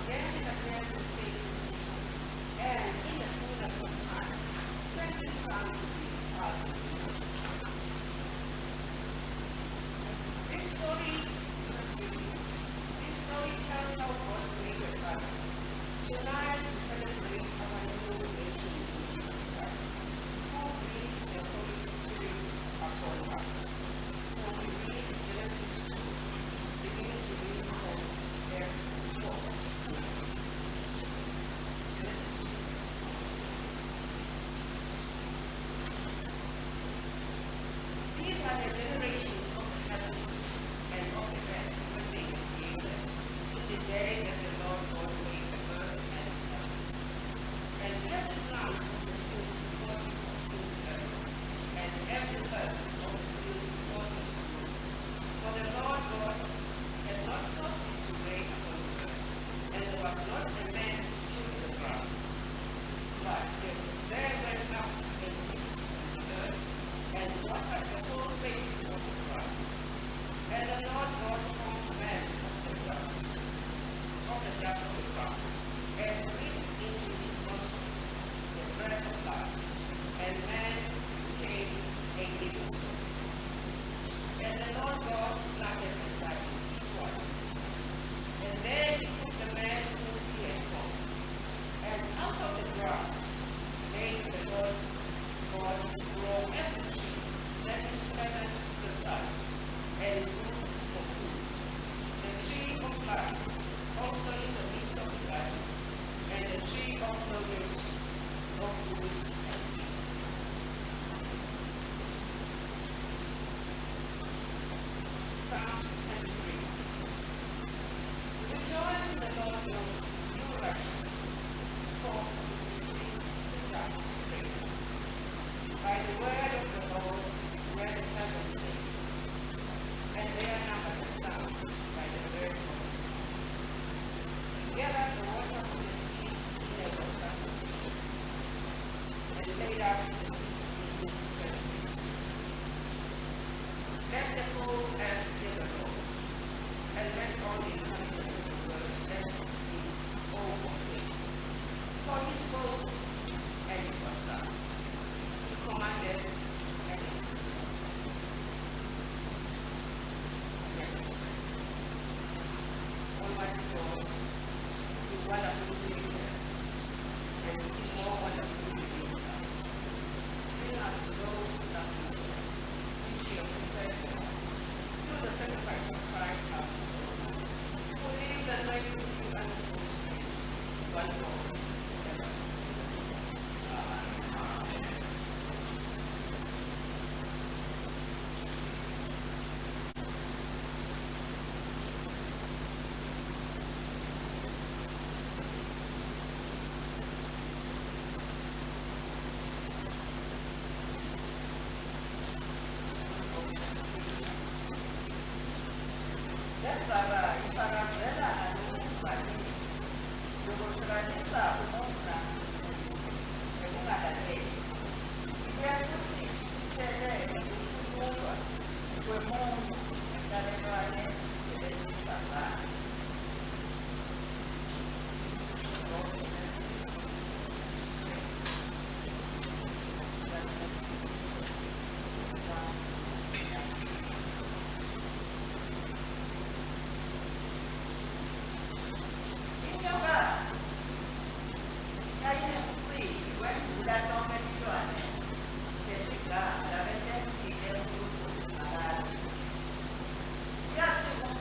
again and again will save his people, and in the fullness of time, send his son to be our Redeemer. This story, this story tells how God created Adam. Tonight we celebrate our new creation in Jesus Christ, who breathes the Holy Spirit upon us. So we read Genesis 2, beginning to read from verse 4. Genesis 2. These are the generations of the heavens and of the earth when they were created, in the day that the Lord God made the earth and the heavens. And every plant of the field before him was in the earth, and every herb of the field before his grew. For the Lord God had not caused it to rain upon the earth, and there was not a man to till the ground. But there went up a mist from the earth, and watered the whole face of the ground. And the Lord God formed man of the dust of the ground, and breathed into his nostrils the breath of life, and man became a living soul. And the Lord God planted a life in his wife. And then he put the man whom he had formed, and out of the ground made the Lord God to grow every tree that is pleasant to the sight, and good for food. The tree of life also in the midst of the garden, and the tree of knowledge of good and evil. Psalm 23. Rejoice in the Lord, you righteous, for he brings the just praise. By the word of the Lord were the heavens made, and they are numbered the stars by the word of his mouth. Together the water of the sea in a water sea, and laid out the deep in his treasuries. Let the whole earth fear the Lord, and let all the inhabitants of the world stand in awe of him. For he spoke, and it was done. He commanded, and it stood fast. Let us pray. Almighty God, you wonderfully created, and still more wonderfully created us. Bring us to those who does not know us, which you have prepared for us, through the sacrifice of Christ our soul, who lives and reigns with you and with us, one Lord, forever. Amen. Iparazela alumfani yokuhlukanisa umona nekungalaleli. Iyakuthi sithelele ukukhululwa kwemuntu enhlalelwane yabesifazane. Grazie.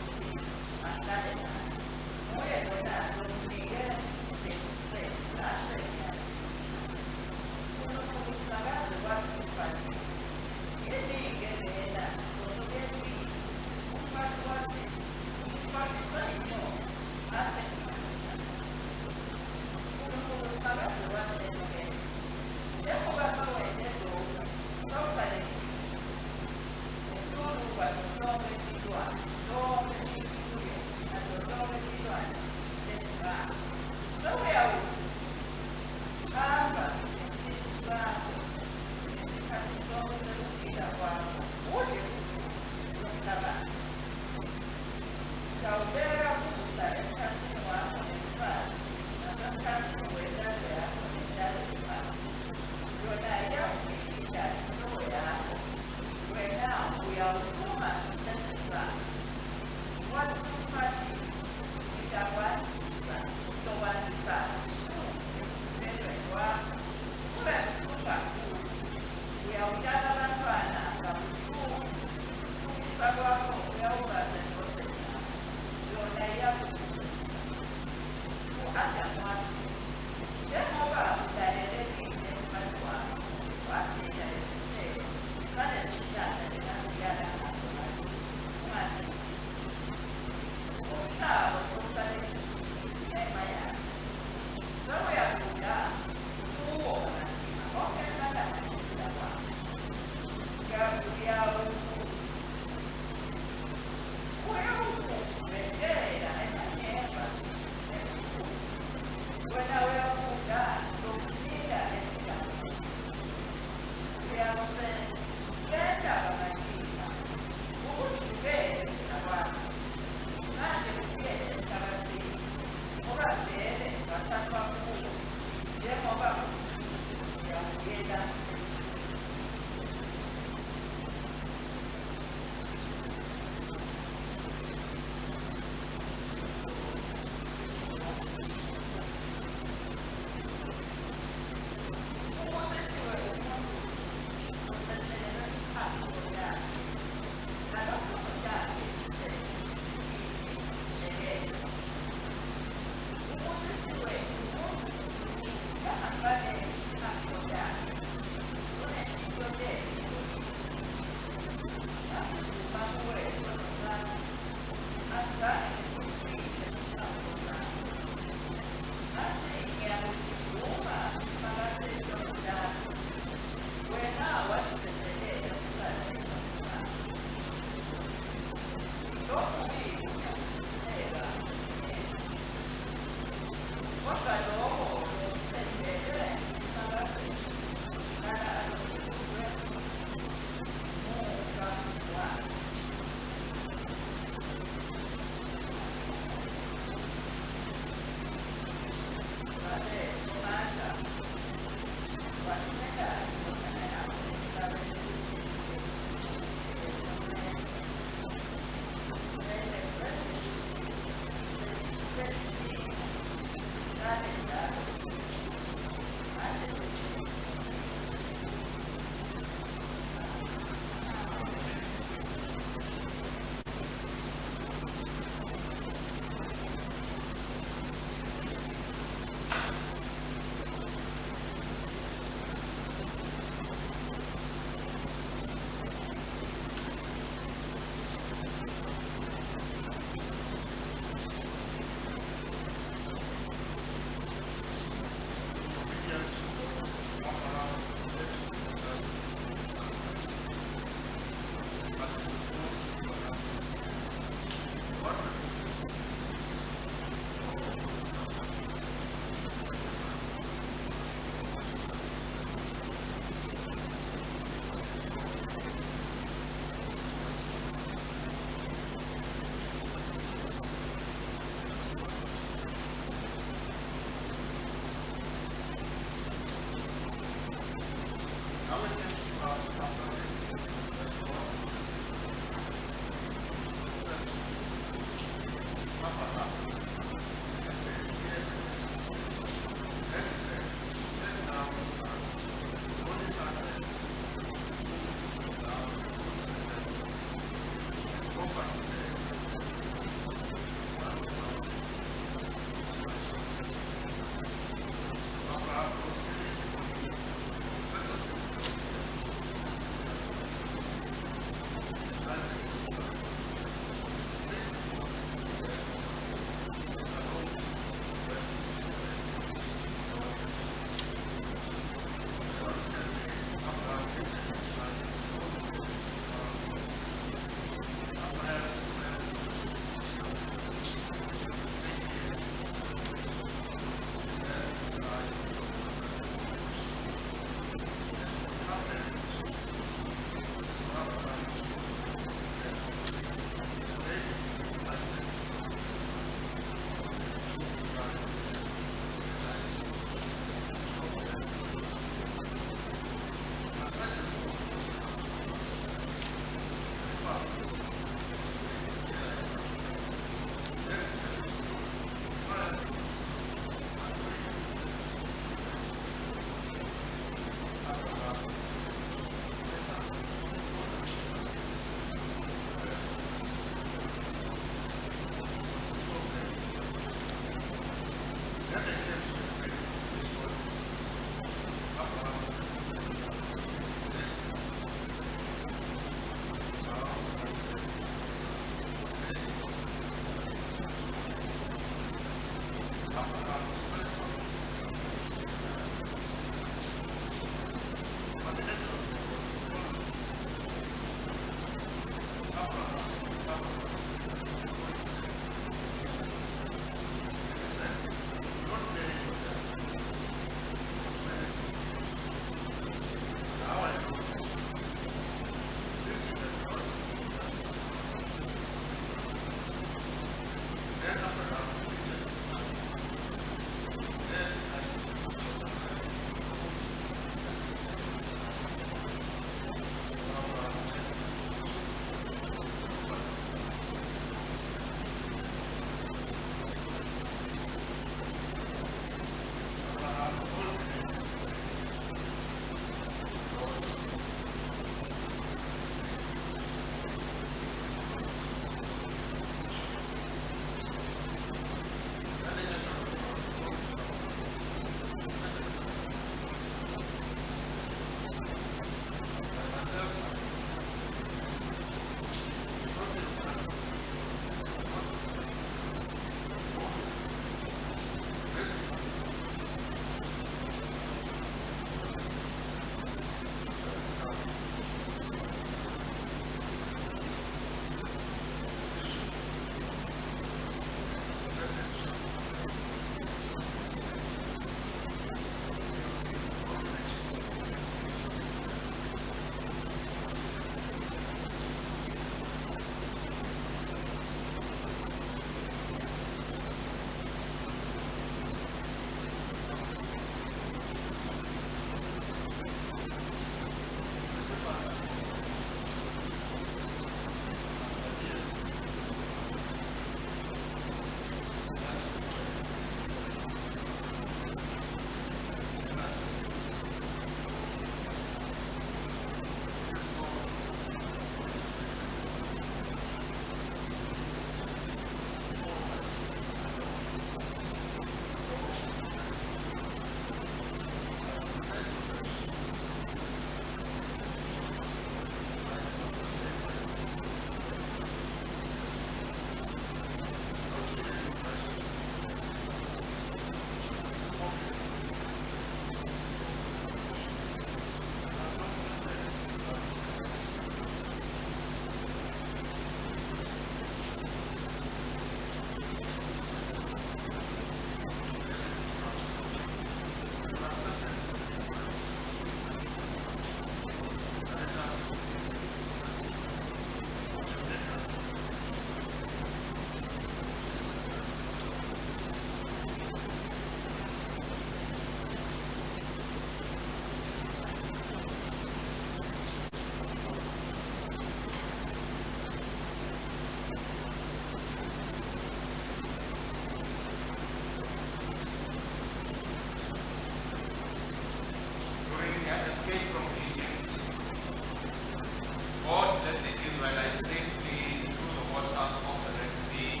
waters of the Red Sea,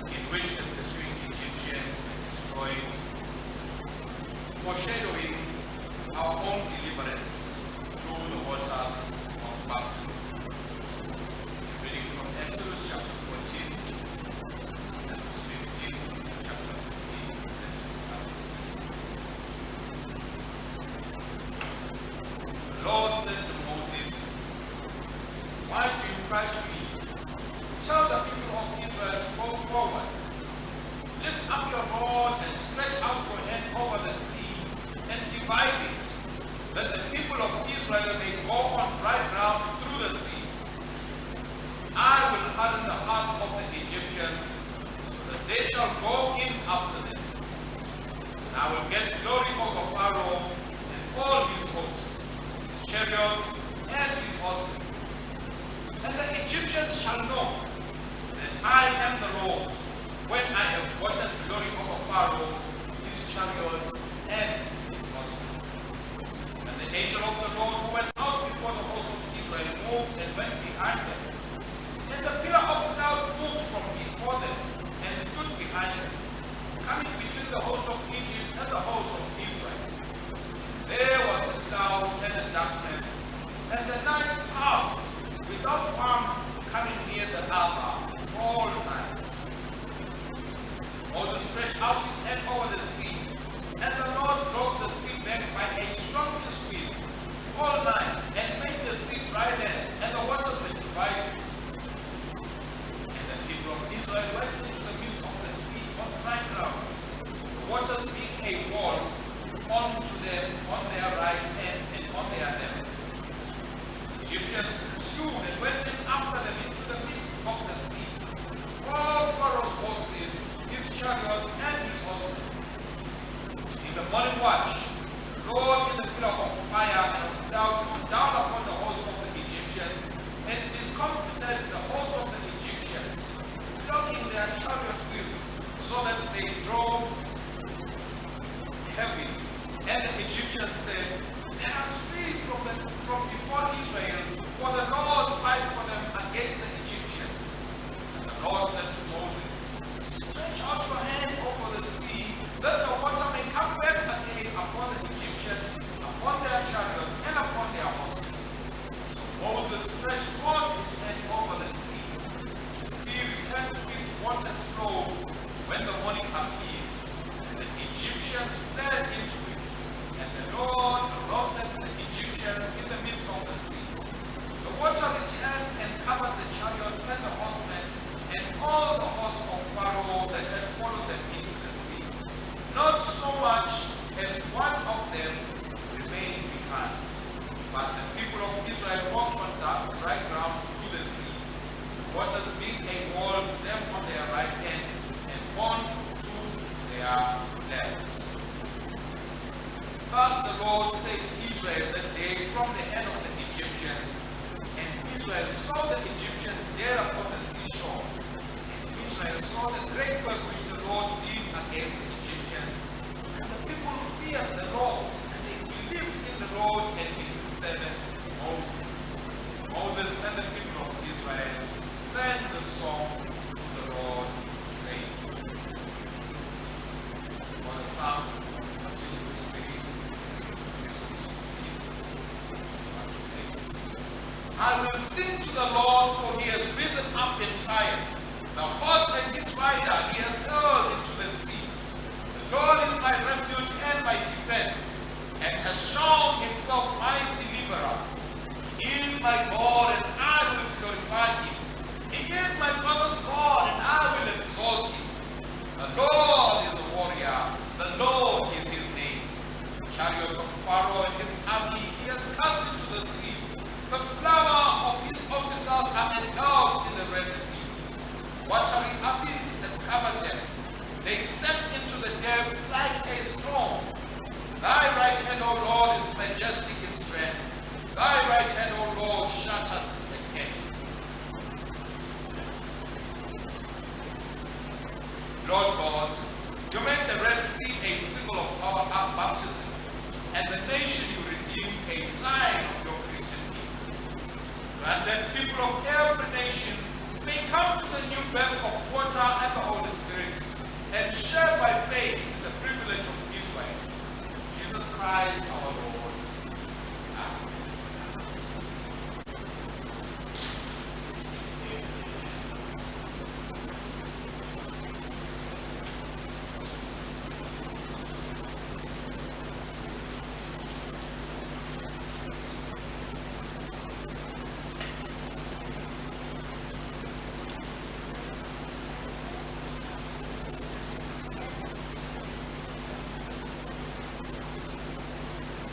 in which the pursuing Egyptians were destroyed, foreshadowing our own deliverance through the waters of baptism. Reading from Exodus chapter 14, verses 15 to chapter 15, verse 1. The Lord said to Moses, "Why do you cry to me? Tell the people of Israel to go forward. Lift up your rod and stretch out your hand over the sea and divide it, that the people of Israel may go on dry ground through the sea. I will harden the hearts of the Egyptians, so that they shall go in after them. And I will get glory over Pharaoh and all his hosts, his chariots and his horsemen. And the Egyptians shall know that I am the Lord, when I have gotten glory over Pharaoh, his chariots, and his horsemen." And the angel of the Lord who went out before the host of Israel moved and went behind them. And the pillar of cloud moved from before them and stood behind them, coming between the host of Egypt and the host of Israel. There was the cloud and the darkness, and the night passed without one coming near the other all night. Moses stretched out his hand over the sea, and the Lord drove the sea back by a strong east wind all night, and made the sea dry land, and the waters were divided. And the people of Israel went into the midst of the sea on dry ground, the waters being a wall unto them on their right hand and on their left. The Egyptians pursued and went in after them into the midst of the sea, all Pharaoh's horses, his chariots, and his horsemen. In the morning watch, the Lord in the pillar of fire and of cloud came down upon the host of the Egyptians, and discomfited the host of the Egyptians, clogging their chariot wheels, so that they drove heavily. And the Egyptians said, "Let us flee from before Israel, for the Lord fights for them against the Egyptians." And the Lord said to Moses, "Stretch out your hand over the sea, that the water may come back again upon the Egyptians, upon their chariots, and upon their horses." So Moses stretched forth his hand over the sea. The sea returned to its wonted flow when the morning appeared, and the Egyptians fled into it. And the Lord routed the Egyptians in the midst of the sea. The water returned and covered the chariots and the horsemen, and all the host of Pharaoh that had followed them into the sea. Not so much as one of them remained behind. But the people of Israel walked on dry ground through the sea, the waters being a wall to them on their right hand and on to their left. Thus the Lord saved Israel that day from the hand of the Egyptians, and Israel saw the Egyptians there upon the seashore. And Israel saw the great work which the Lord did against the Egyptians. And the people feared the Lord, and they believed in the Lord and in his servant Moses. Moses and the people of Israel sang the song to the Lord, saying. For the psalm, continuous reading, Exodus 15, verses 1 to 6. I will sing to the Lord, for he has risen up in triumph. The horse and his rider he has hurled into the sea. The Lord is my refuge and my defense, and has shown himself my deliverer. He is my God, and I will glorify him. He is my father's God, and I will exalt him. The Lord is a warrior, the Lord is his name. The chariot of Pharaoh and his army he has cast into the sea. The flower of his officers are engulfed in the Red Sea. Watery abyss has covered them. They sank into the depths like a storm. Thy right hand, O Lord, is majestic in strength. Thy right hand, O Lord, shattered the enemy. Lord God, you made the Red Sea a symbol of our baptism, and the nation you redeemed a sign of your Christian people. And that people of every nation may Christ our Lord. Amen.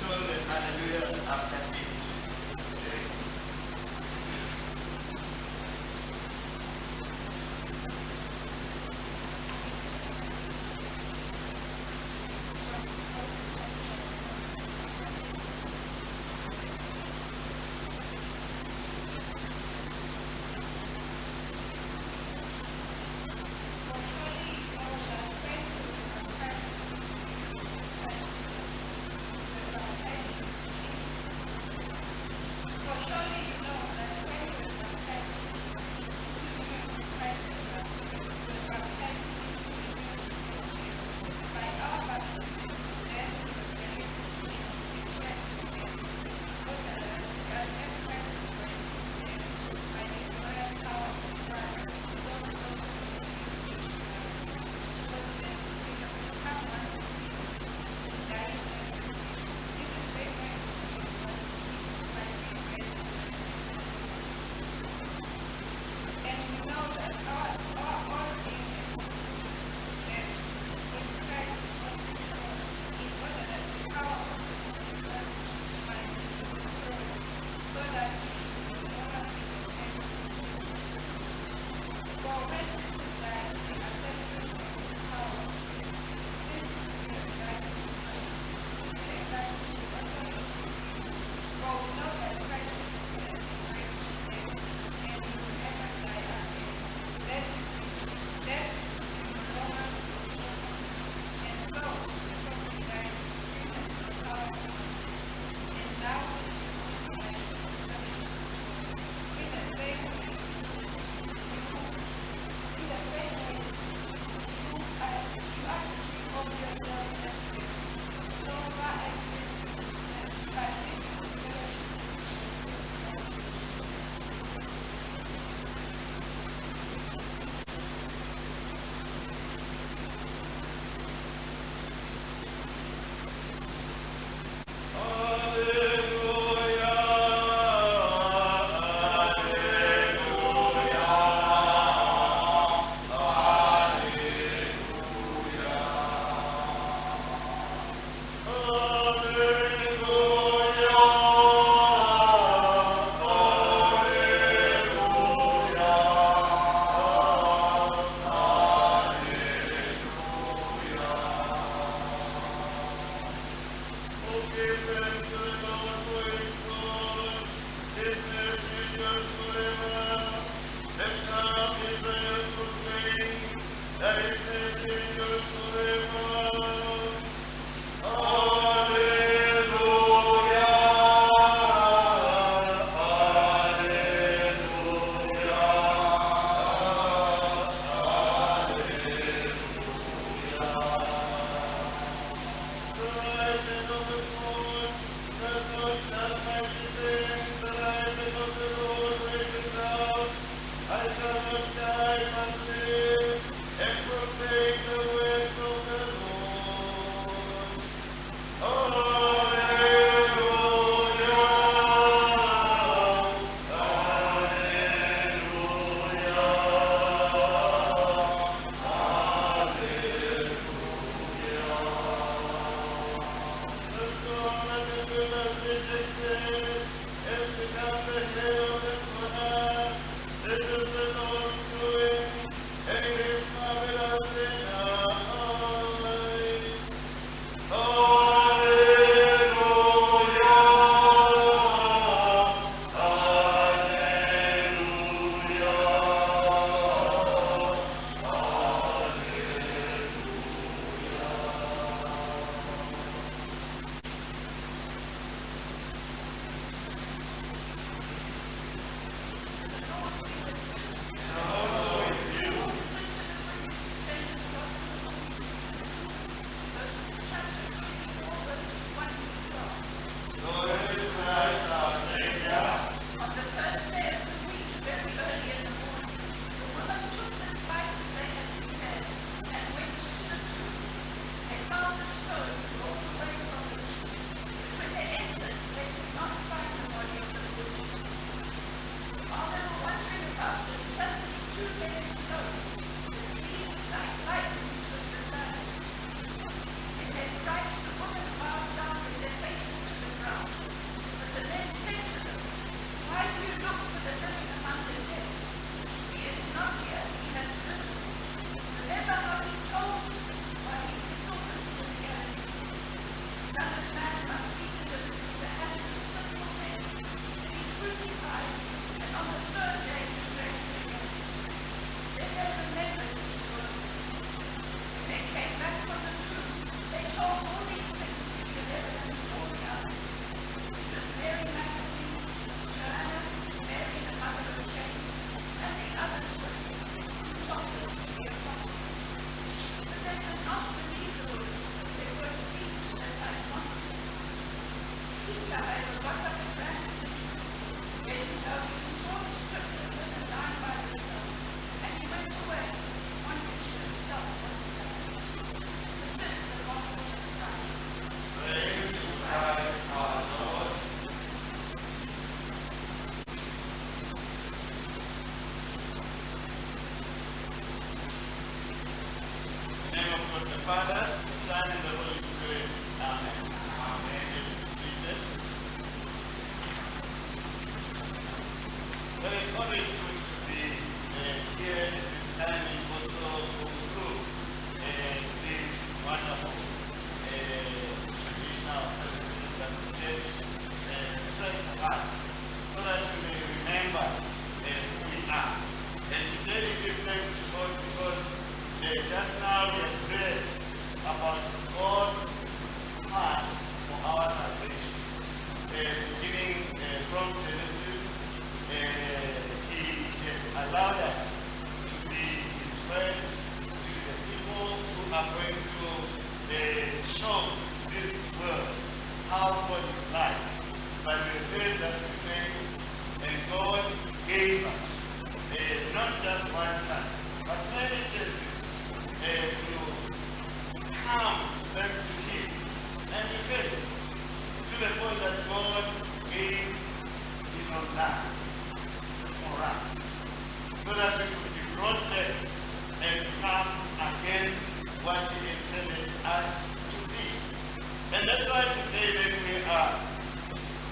put all the hallelujahs after it. Okay. he saw the strips of linen lying by themselves, and he went away, wondering to himself what had happened. This is the gospel of Christ. Praise to Christ our Lord. In the name of God the Father, the Son, and the Holy Spirit. Amen. Amen. Please be seated. Well, it's always good to be here at this time and also go through these wonderful traditional services that the church set for us so that we may remember who we are. And today we give thanks to God because just now we have read about God's plan for our salvation. Beginning from Genesis, He allowed us to be His friends, to be the people who are going to show this world how God is like. But we heard that we failed, and God gave us not just one chance, but many chances to come back to Him. And we failed to the point that God gave His own life for us, so that we could be brought back and become again what He intended us to be. And that's why today then we are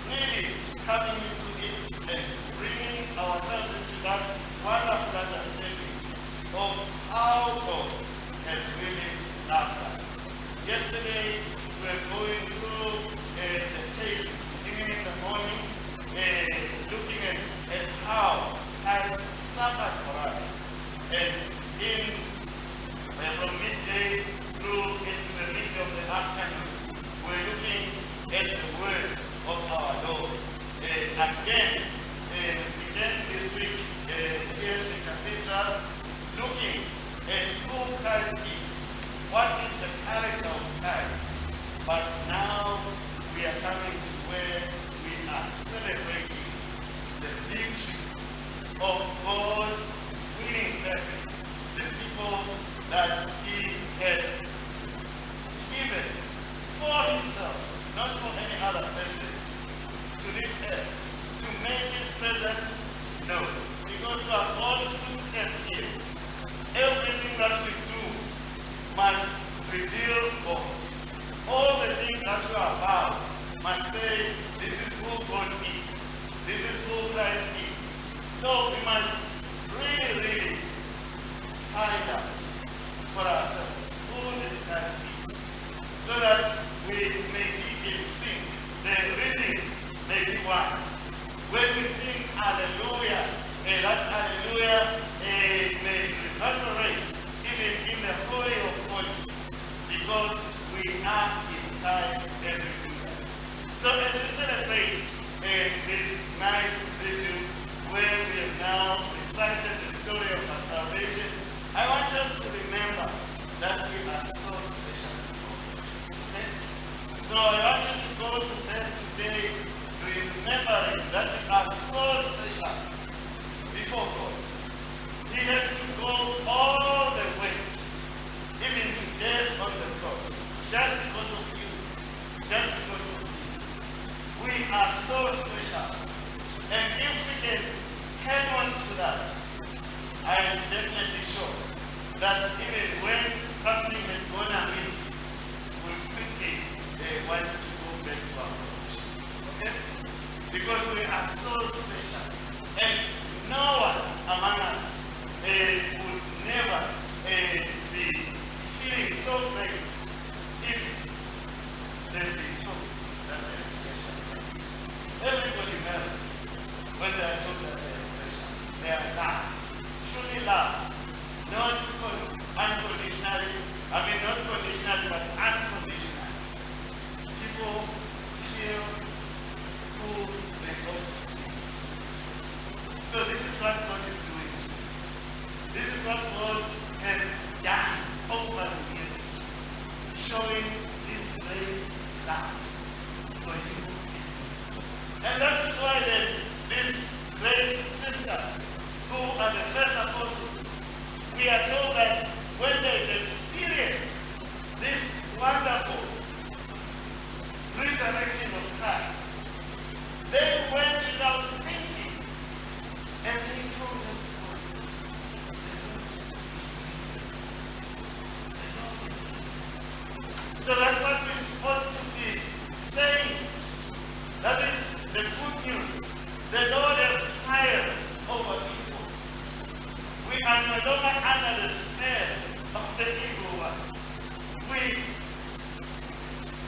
really coming into it and bringing ourselves into that wonderful understanding of how God has really loved us. Yesterday we were going through the cases, beginning in the morning, looking at how Christ suffered for us. And from midday through into the middle of the afternoon, we're looking at the words of our Lord. Again, we began this week here in the cathedral, looking at who Christ is, what is the character of Christ. But now we are coming to where we are celebrating the victory of God winning back the people that He had given for Himself, not for any other person, to this earth, to make His presence known. Because we are God's footsteps here. Everything that we do must reveal God. All the things that we are about must say, this is who God is. This is who Christ is. So we must really find out for ourselves who this Christ is, so that we may be in sync. The reading may be one. When we sing Hallelujah, that Hallelujah may reverberate even in the Holy of Holies, because we are in Christ as we do that. So as we celebrate this night vigil, where we have now recited the story of our salvation, I want us to remember that we are so special. Okay? So I want you to go to bed today remembering that we are so special before God. He had to go all the way, even to death on the cross, just because of you. Just because of you. We are so special. And if we can hang on to that, I am definitely sure that even when something has gone amiss, we quickly want to go back to our position. Okay? Because we are so special. And no one among us would never be feeling so great if they've been told that they are special. Everybody melts when they are told that they are special. They are loved, truly loved, not unconditionally, not conditionally, but unconditionally. People feel who they ought to be. So this is what God is doing. This is what God has done over the years, showing His great love for you. And that is why then this great sisters, who are the first apostles, we are told that when they experienced this wonderful resurrection of Christ, they went without thinking, and they told them, so that's what we ought to be saying. That is the good news. The Lord has triumphed over evil. We are no longer under the spell of the evil one. We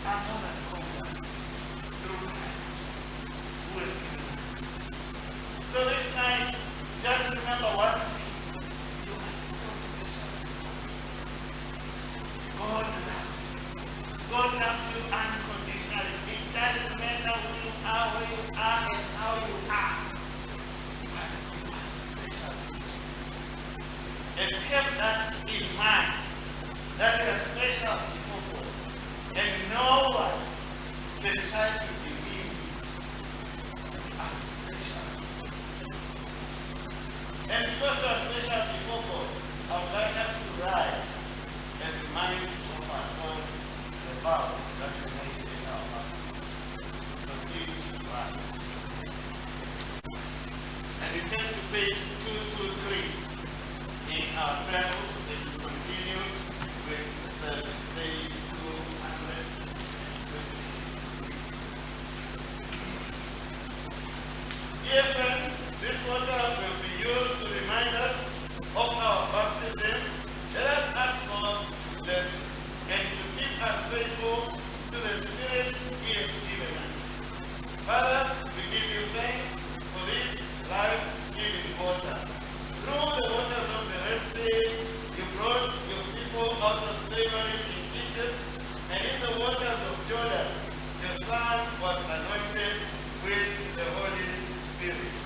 are more than conquerors through Christ, who has given us this peace. So this night, just remember one thing. You are so special. God loves you. God loves you unconditionally. It doesn't matter who you are, where you are, and how you are. But you are special. And keep that in mind. That you are special before God. And no one can try to believe you are special. And because you are special before God, I would like us to rise and remind of ourselves the vows that we made in our baptism. So please rise. And we turn to page 223 in our prayer books and we continue with the service, page 223. Dear friends, this water will be used to remind us of our baptism. Let us ask God to bless it and to keep us faithful to the Spirit He has given us. Father, we give you thanks for this life-giving water. Through the waters of the Red Sea, you brought your people out of slavery in Egypt, and in the waters of Jordan, your Son was anointed with the Holy Spirit.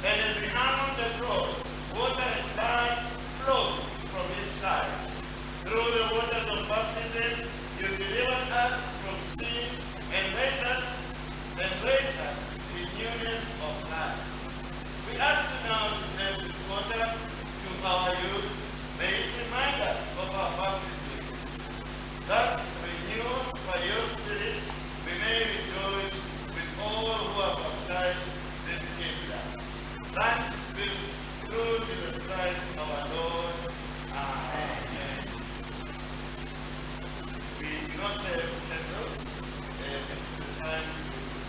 And as he hung on the cross, water and blood flowed from his side. Through the waters of baptism, you delivered us from sin and raised us to newness of life. We ask you now to bless this water to our use. May it remind us of our baptism, that renewed by your Spirit, we may rejoice with all who are baptized this Easter. Grant this through Jesus Christ our Lord. Amen. We do not have candles. This is the time we will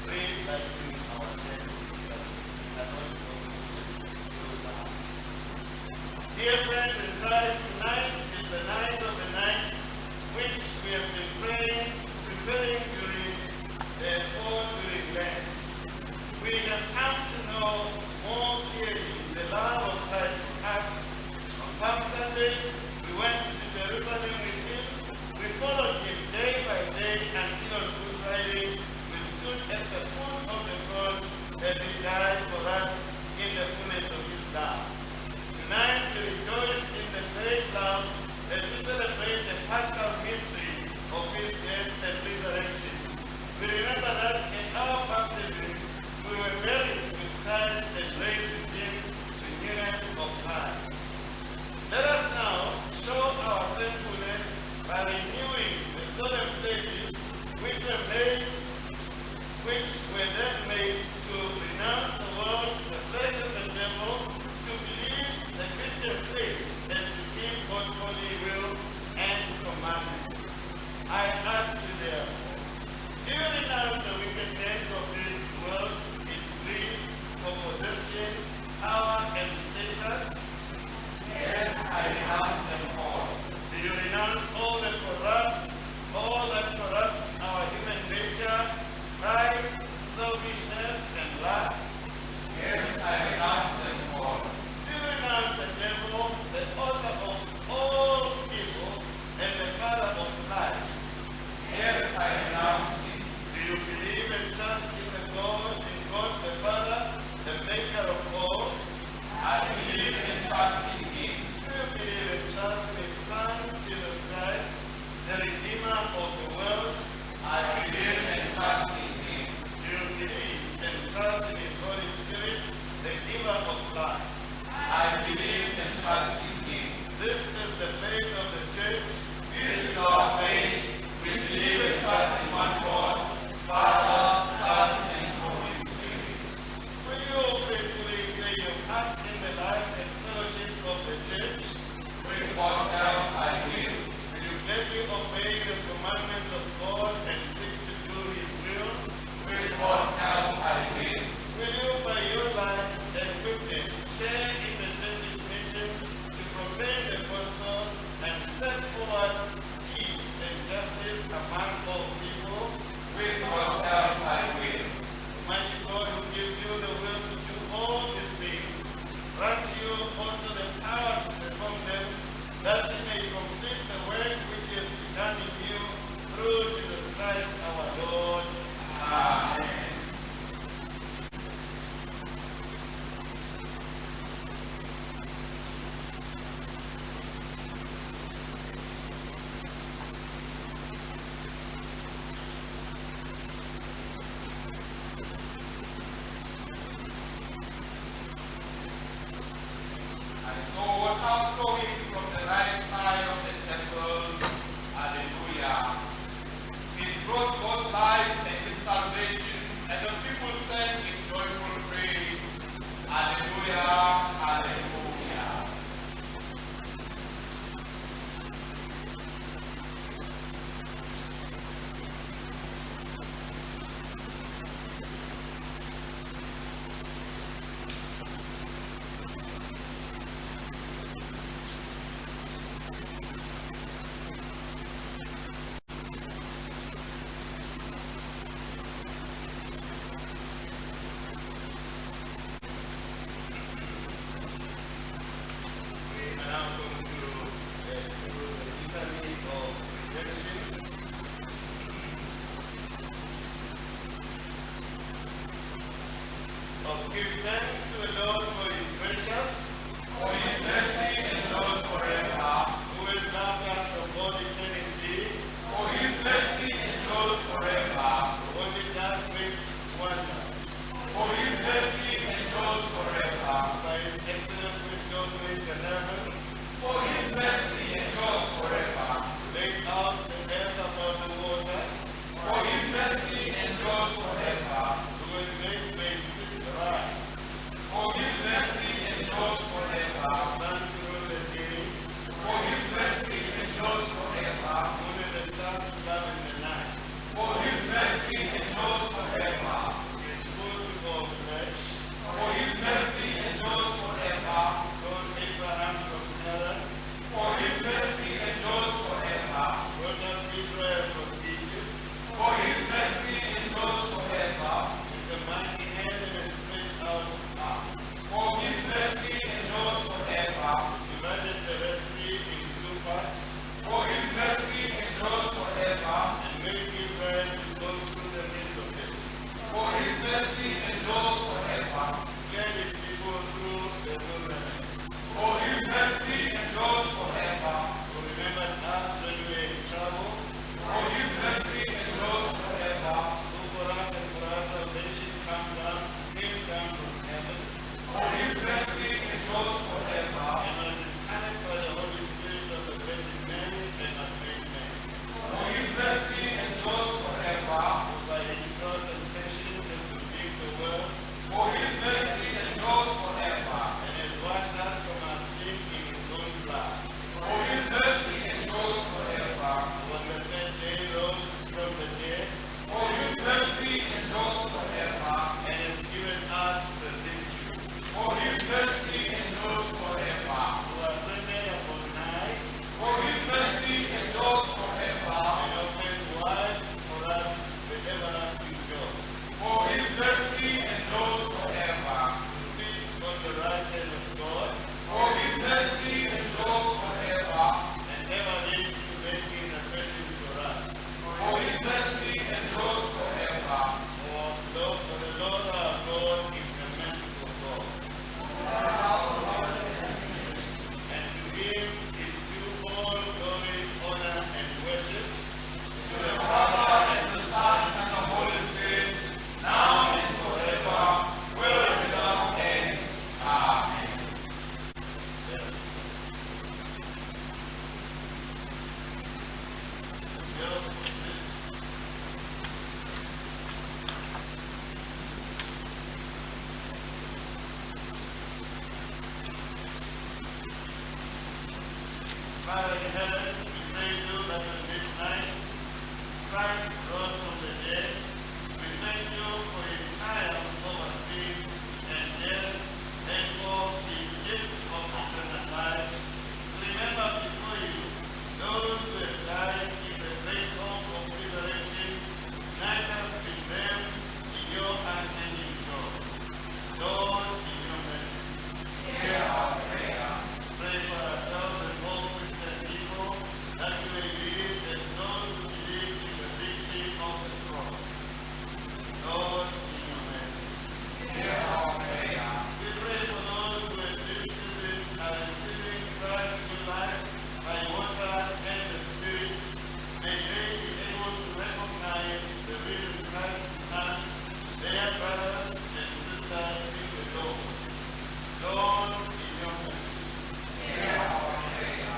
be relighting our candles that are not going to do that. Dear friends in Christ, tonight is the night of the nights which we have been preparing during Lent. We have come to know more clearly the love of Christ for us. On Palm Sunday, we went to Jerusalem with him. We followed him day by day until on Good Friday we stood at the foot of the cross as he died for us in the fullness of his love. Tonight we rejoice in the great love as we celebrate the Paschal mystery of his death and resurrection. We remember that in our baptism we were buried with Christ and raised with him to newness of life. Let us now show our thankfulness by renewing the solemn pledges which were then made to renounce the world, the flesh and the devil, to believe the Christian faith, and to keep God's holy will and commandments. I ask you therefore, do you renounce the wickedness of this world, its greed for possessions, power, and status? Yes, I renounce them all. Do you renounce all that corrupts our human nature, pride, selfishness, and lust? Yes, I renounce them all. Do you renounce the devil, the author of all evil, and the father of lies? Yes, I renounce him. Do you believe and trust in God the Father, the maker of all? I believe and trust in him. Do you believe and trust in his Son, Jesus Christ, the Redeemer of the world? I believe and trust in him. Do you believe and trust in His Holy Spirit, the giver of life? I believe and trust in Him. This is the faith of the church. This is our faith. We believe and trust in one God, Father, Son, and Holy Spirit. Will you faithfully play your part in the life and fellowship of the church? With God's help, I will. Will you gladly obey the commandments of God and seek to do His will? With God's help, I will. Will you, by your life and witness, share in the church's mission to proclaim the gospel and set forward peace and justice among all people? With God's help, I will. Mighty God, who gives you the will to do all these things, grant you also the power to perform them, that you may complete the work which is begun in you through Jesus Christ our Lord. Amen. I saw water flowing from the right side of the temple. Hallelujah. It brought God's life and His salvation, and the people sang in joyful praise. Hallelujah. Hallelujah. We are now going to do the litany of redemption. Give thanks to the Lord for His gracious, For His mercy endures forever. who has loved us from all eternity, For His mercy endures forever. who only does great wonders. For His mercy endures forever. By His excellent wisdom made the heaven, For His mercy endures forever. laid out the earth above the waters, For His mercy endures forever. who has made great right, For His mercy endures forever. the sun to rule the day, For His mercy endures forever. moon and the stars to govern the night. For His mercy endures forever. He is full to all flesh, For His mercy endures forever. called Abraham from Haran, For His mercy endures forever. brought up Israel from Egypt, For His mercy endures forever. with a mighty hand and a stretched out arm, For His mercy endures forever. divided the Red Sea in two parts, For His mercy endures forever. and made Israel to go through the midst of it. For His mercy endures forever. Led His people through the wilderness, For His mercy endures forever. who remembered us when we were in trouble, For His mercy endures forever. who for us and for our salvation came down from heaven, For His mercy endures forever. and was incarnate by the Holy Spirit of the Virgin Mary and was made man. For His mercy endures forever. Who by His cross and passion has redeemed the world, For His mercy endures forever. and has washed us from our sin in His own blood. For His mercy endures forever. Who on the third day rose from the dead, For His mercy endures forever. and has given us the victory. For His mercy endures forever. Who ascended upon high, For His mercy endures forever. and opened wide for us the everlasting doors. For His mercy endures forever. Who sits on the right hand of God, For His mercy endures forever. and ever lives to make intercessions for us. For His mercy endures forever. For the Lord our God is a merciful God. Father in heaven, we praise you that on this night, Christ rose from the dead. We thank you for his triumph over sin and death, and for his gift of eternal life. Remember before you those who have died in the great hope of resurrection. Unite us with them in your unending joy. Lord, in your mercy, Hear our prayer. pray for ourselves and all Christian people that you may live as those who believe in the victory of the cross. Lord, in your mercy. Hear our prayer. We pray for those who at this season are receiving Christ's new life by water and the Spirit. May they be able to recognize the risen Christ in us, their brothers and sisters in the Lord. Lord, in your mercy. Hear our prayer.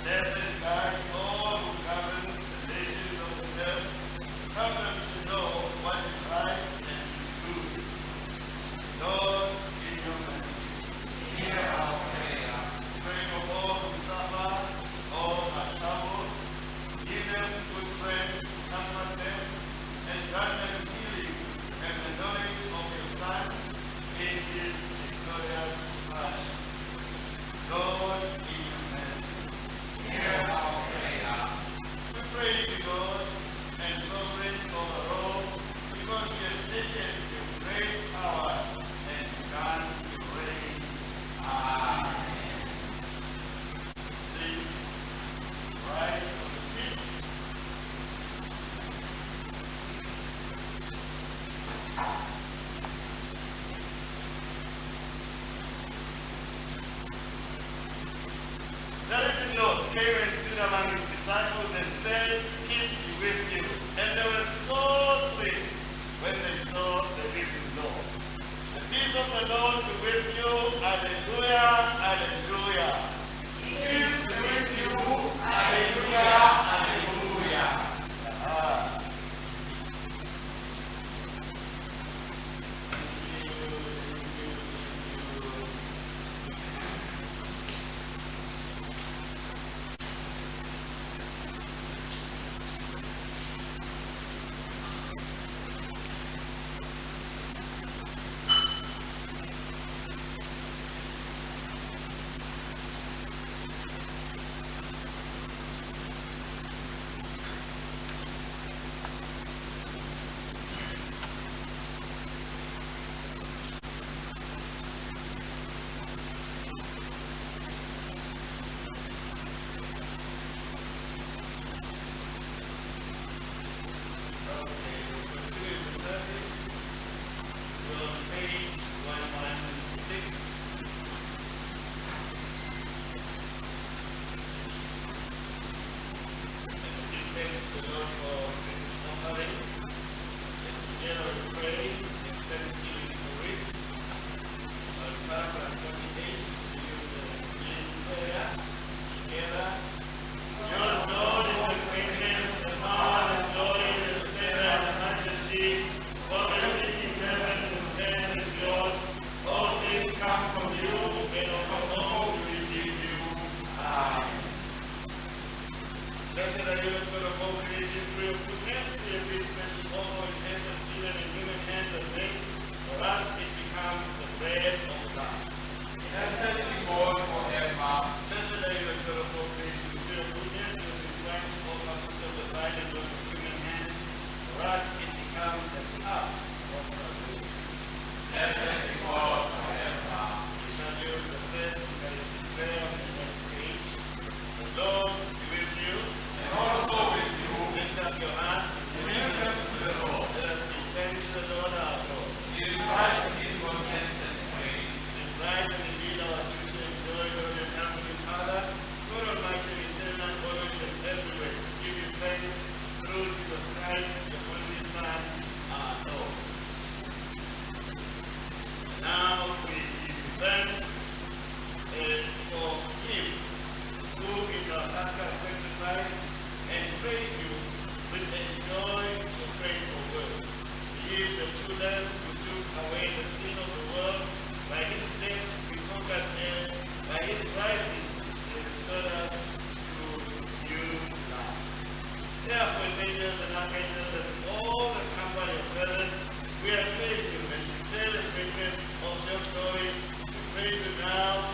Blessed guide all who govern the nations of the earth. Help them to know what is right and good. Lord, in your mercy. Hear our prayer. Pray for all who suffer, all who are troubled. Give them good friends to comfort them, and grant them healing and the knowledge of your Son in his victorious passion. Lord, in your mercy. Hear our prayer. We praise you, Lord, and sovereign over all, because you have taken your great power and begun to reign. Amen. Please rise for the peace. The risen Lord came and stood among his disciples and said, Peace be with you. And they were so thrilled when they saw the risen Lord. The peace of the Lord be with you. Alleluia, alleluia. Peace be with you. Alleluia. Alleluia. Ah. Okay, we'll continue the service. We're on page 116. And we give thanks to the Lord for this offering. And together we pray in thanksgiving for it. On paragraph 48, we use the leading prayer together. Yours, Lord, is the greatness, the power, and glory, the splendor, and the majesty. For everything in heaven and earth is yours. All things come from you, and of all we give you. Amen. Blessed are you, God of all creation, for your goodness. We have this plenty over which earth has given and human hands have made. For us it becomes the bread of life. Blessed be God forever. Blessed are you, God of all creation, for your goodness. You have this wine to offer until the bride and work of human hands. For us it becomes the cup of salvation. Blessed be God forever. We shall use the first Eucharistic prayer on the next page. The Lord be with you. And also with you. Lift up your hands. Lift them to the Lord. Let us give thanks to the Lord our God. It is right to give God thanks and praise. It is right and indeed our duty and joy, Lord and Heavenly Father, God Almighty, eternal, always and everywhere, to give you thanks through Jesus Christ, your only Son, our Lord. Now we give you thanks for him who is our Paschal sacrifice, and praise you with a joy to pray for words. He is the true Lamb who took away the sin of the world. By his death we conquered death. By his rising he restored us to now. Therefore, angels and archangels and all the company of heaven, we acclaim you and declare the greatness of your glory. We praise you now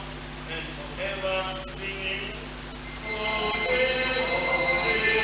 and forever, singing, Holy, holy,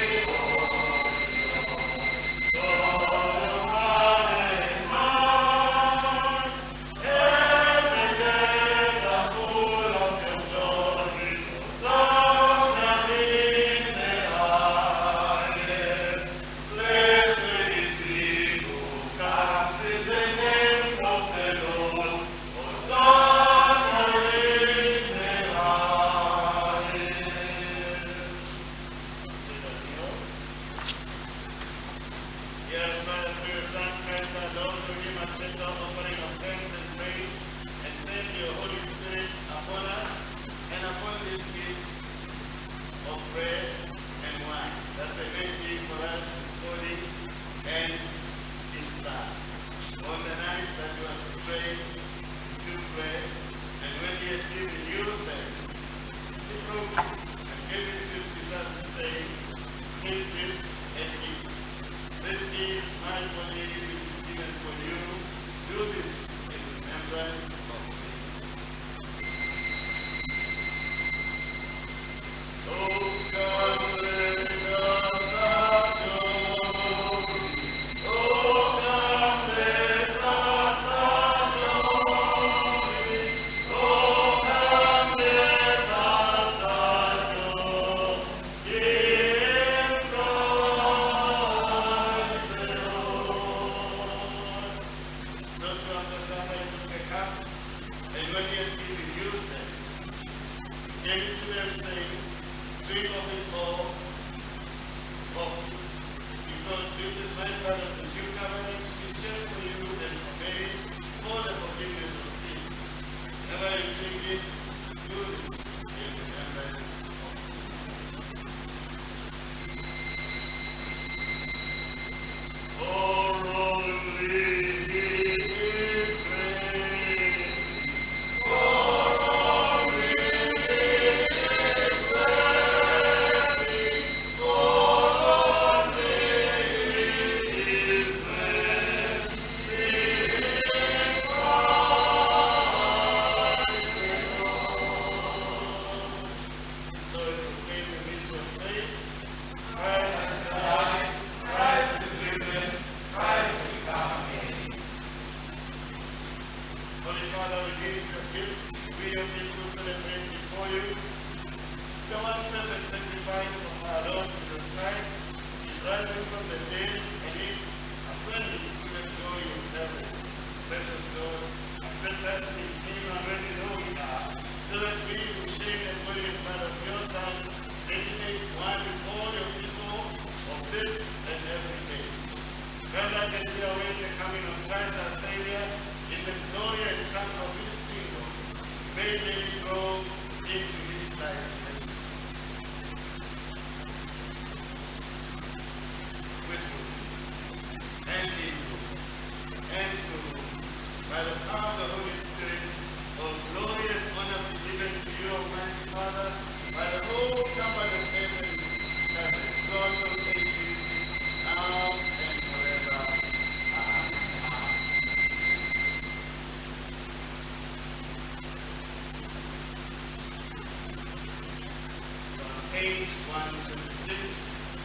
page 126,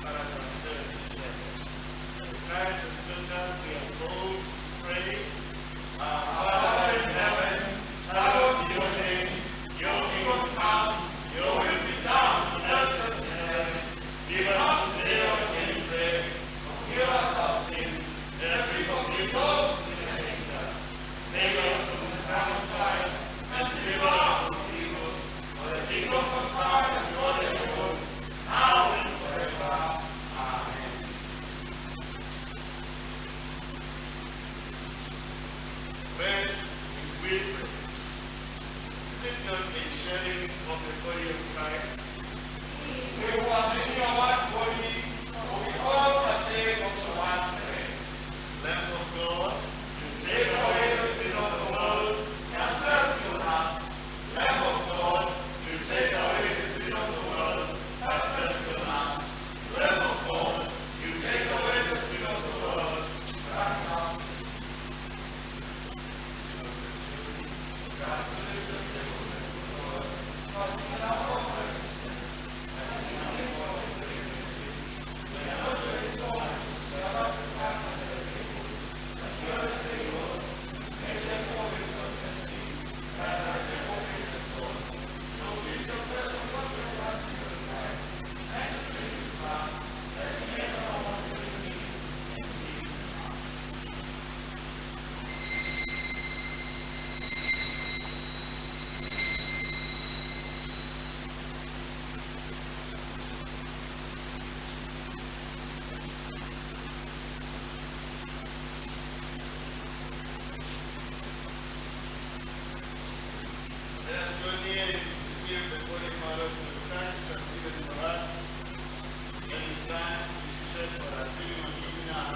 paragraph 77. As Christ has taught us, we are bold to pray, Our Father in heaven, hallowed be your name, your kingdom come, your will be done on earth as in heaven. Give us today our daily bread, forgive us our sins, as we forgive those who sin against us. Save us from the time of trial, and deliver us from evil. For the kingdom of God and glory and yours, now and forever. Amen. Bread which we break. Is it not a sharing of the body of Christ? We who are many are one body, for we all partake of the one bread. Lamb of God, you take away the sin of the world, have mercy on us. Lamb of God, you take away the sin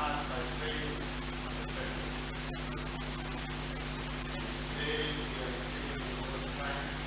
us by praying for the first. Today we are receiving the word of thanks.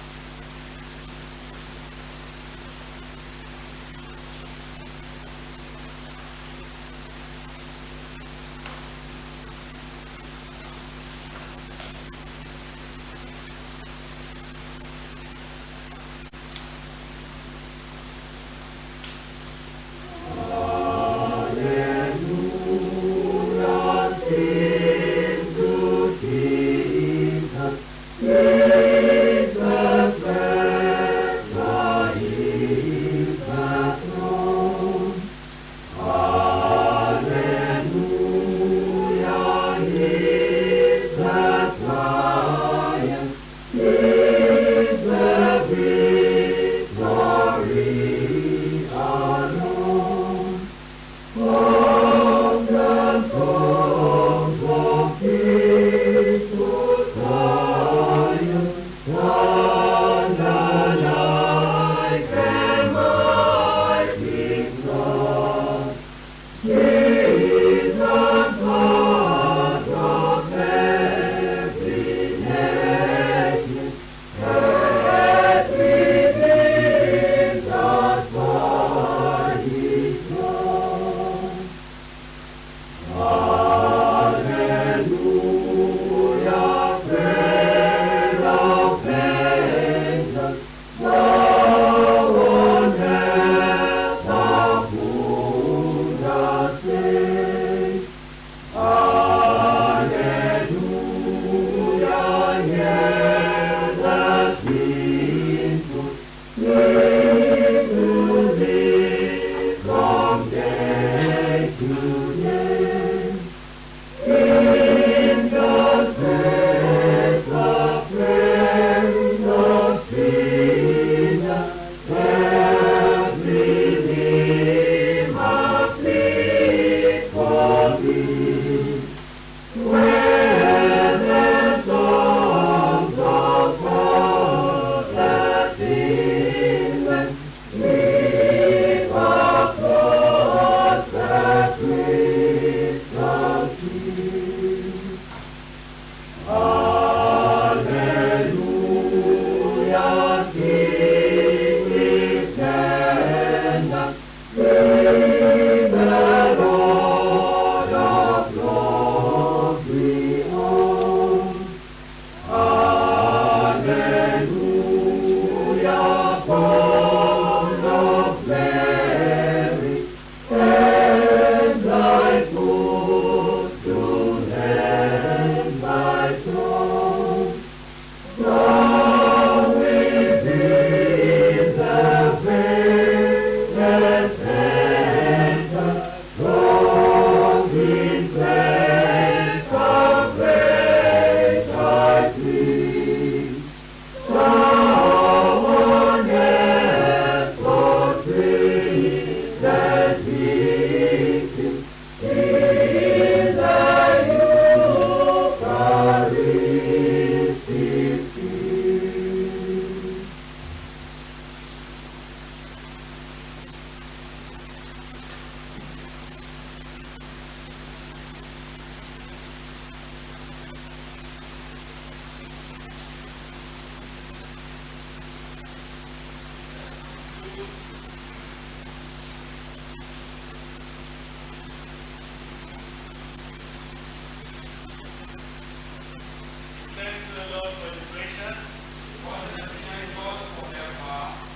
Thanks to the Lord for His gracious.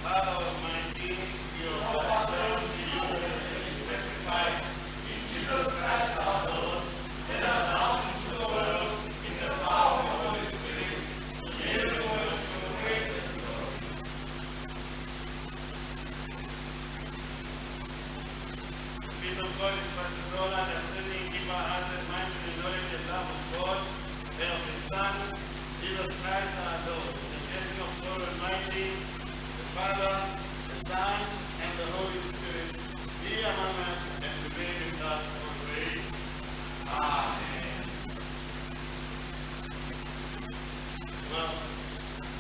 Father Almighty, we offer ourselves to you as a living sacrifice in Jesus Christ our Lord. Send us out into the world in the power of the Holy Spirit. Hear the word of your grace and glory. The peace of God which passes all understanding, keep our hearts and minds in the knowledge and love of God and of His Son, Jesus Christ our Lord. The blessing of God Almighty, the Father, the Son, and the Holy Spirit be among us and remain with us always. Amen. Well,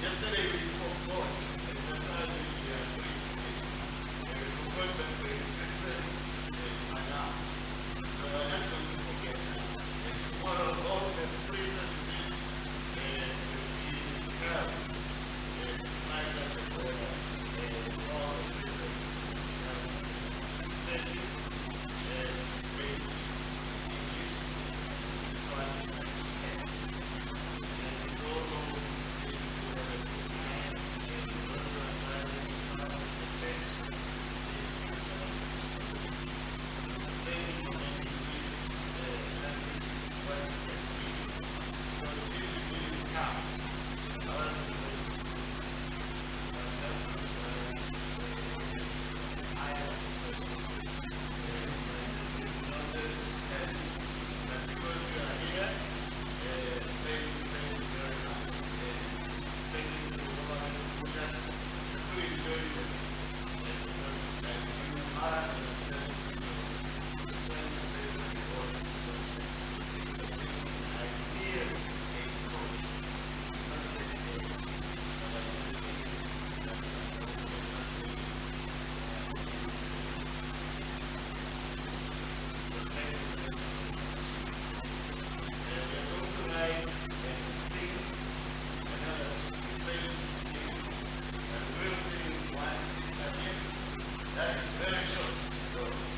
yesterday we forgot the matter we are doing today. And we forgot that there is this service at my house. So I'm not going to very short. So